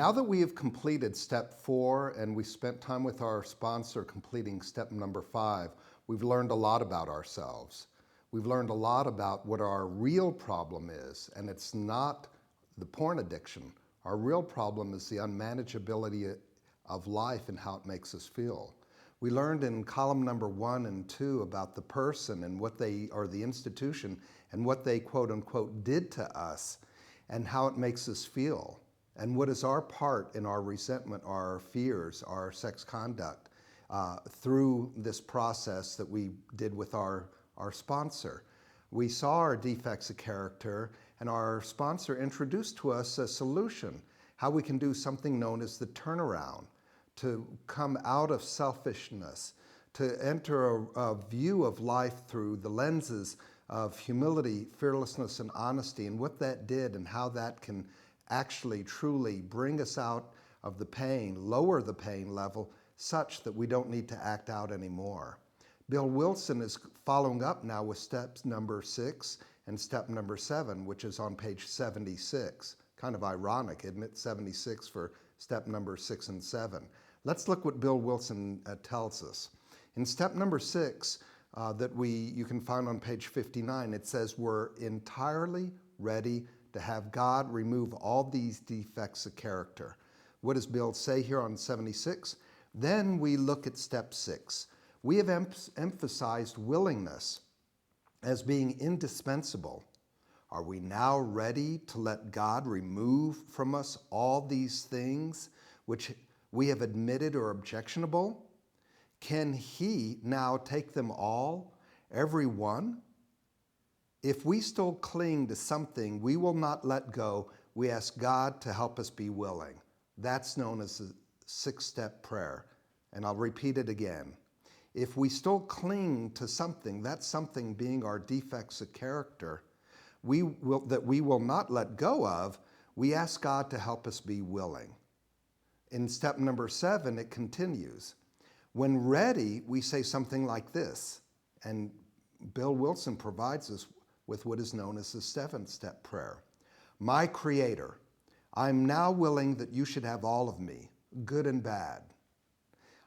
Now that we have completed step 4 and we spent time with our sponsor completing step number 5, we've learned a lot about ourselves. We've learned a lot about what our real problem is, and it's not the porn addiction. Our real problem is the unmanageability of life and how it makes us feel. We learned in column number 1 and 2 about the person and what they, or the institution, and what they quote unquote did to us and how it makes us feel. And what is our part in our resentment, our fears, our sex conduct through this process that we did with our sponsor. We saw our defects of character, and our sponsor introduced to us a solution, how we can do something known as the turnaround, to come out of selfishness, to enter a view of life through the lenses of humility, fearlessness, and honesty, and what that did and how that can actually truly bring us out of the pain, lower the pain level such that we don't need to act out anymore. Bill Wilson is following up now with steps number 6 and step number 7, which is on page 76. Kind of ironic, isn't it? 76 for step number 6 and 7. Let's look what Bill Wilson tells us. In step number 6 that you can find on page 59, it says we're entirely ready to have God remove all these defects of character. What does Bill say here on 76? Then we look at step 6. We have emphasized willingness as being indispensable. Are we now ready to let God remove from us all these things which we have admitted are objectionable? Can He now take them all, every one? If we still cling to something we will not let go, we ask God to help us be willing. That's known as the 6-step prayer. And I'll repeat it again. If we still cling to something, that something being our defects of character, that we will not let go of, we ask God to help us be willing. In step number 7, it continues. When ready, we say something like this, and Bill Wilson provides us with what is known as the 7-step prayer. My Creator, I'm now willing that you should have all of me, good and bad.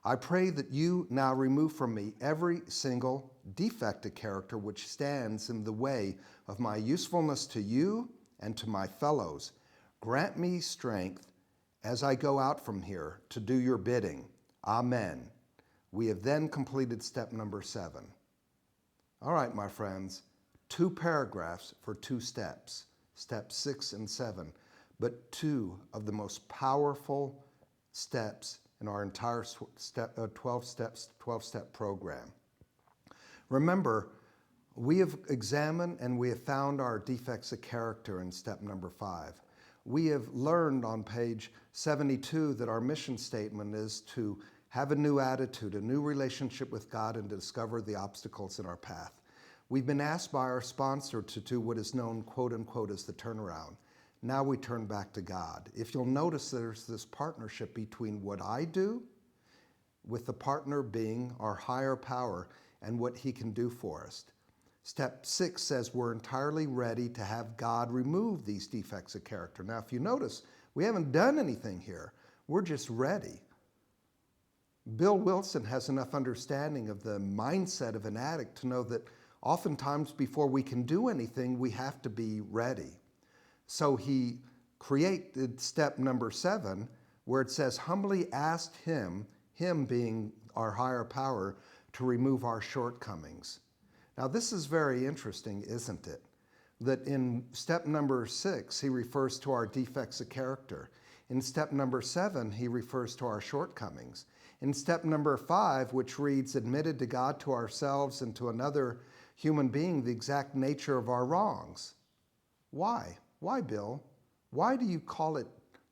I pray that you now remove from me every single defect of character which stands in the way of my usefulness to you and to my fellows. Grant me strength as I go out from here to do your bidding. Amen. We have then completed step number 7. All right, my friends, 2 paragraphs for 2 steps, steps 6 and 7, but 2 of the most powerful steps in our entire 12-step program. Remember, we have examined and we have found our defects of character in step number 5. We have learned on page 72 that our mission statement is to have a new attitude, a new relationship with God, and to discover the obstacles in our path. We've been asked by our sponsor to do what is known, quote unquote, as the turnaround. Now we turn back to God. If you'll notice, there's this partnership between what I do, with the partner being our higher power, and what He can do for us. Step 6 says we're entirely ready to have God remove these defects of character. Now, if you notice, we haven't done anything here. We're just ready. Bill Wilson has enough understanding of the mindset of an addict to know that oftentimes before we can do anything, we have to be ready. So he created step number 7, where it says, humbly asked Him being our higher power, to remove our shortcomings. Now this is very interesting, isn't it? That in step number 6, he refers to our defects of character. In step number 7, he refers to our shortcomings. In step number 5, which reads, admitted to God, to ourselves, and to another human being the exact nature of our wrongs. Why? Why, Bill? Why do you call it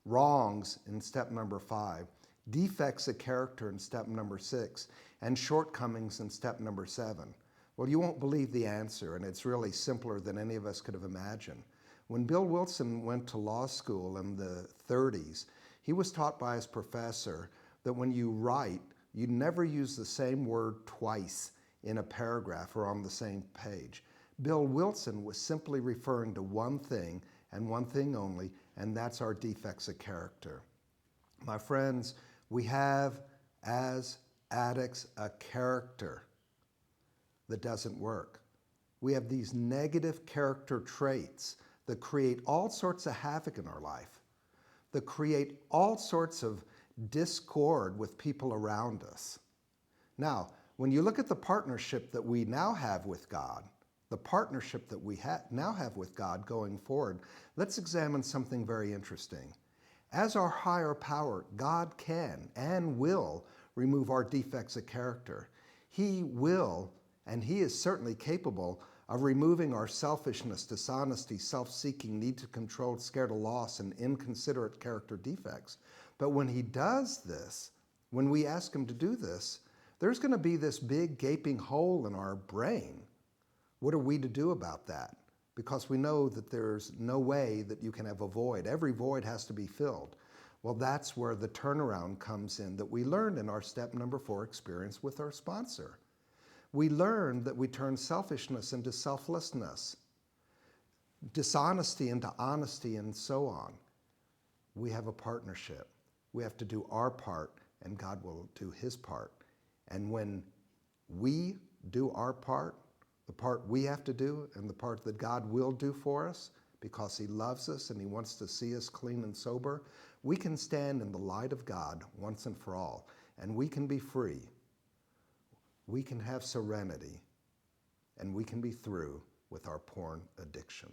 wrongs in step number 5, defects of character in step number 6, and shortcomings in step number 7? Well, you won't believe the answer, and it's really simpler than any of us could have imagined. When Bill Wilson went to law school in the 30s, he was taught by his professor that when you write, you never use the same word twice in a paragraph or on the same page. Bill Wilson was simply referring to one thing and one thing only, and that's our defects of character. My friends, we have, as addicts, a character that doesn't work. We have these negative character traits that create all sorts of havoc in our life, that create all sorts of discord with people around us. Now, when you look at the partnership that we now have with God, the partnership that we now have with God going forward, let's examine something very interesting. As our higher power, God can and will remove our defects of character. He will, and He is certainly capable of removing our selfishness, dishonesty, self-seeking, need to control, scared of loss, and inconsiderate character defects. But when He does this, when we ask Him to do this, there's going to be this big gaping hole in our brain. What are we to do about that? Because we know that there's no way that you can have a void. Every void has to be filled. Well, that's where the turnaround comes in that we learned in our step number 4 experience with our sponsor. We learned that we turn selfishness into selflessness, dishonesty into honesty, and so on. We have a partnership. We have to do our part, and God will do His part. And when we do our part, the part we have to do and the part that God will do for us, because He loves us and He wants to see us clean and sober, we can stand in the light of God once and for all, and we can be free. We can have serenity, and we can be through with our porn addiction.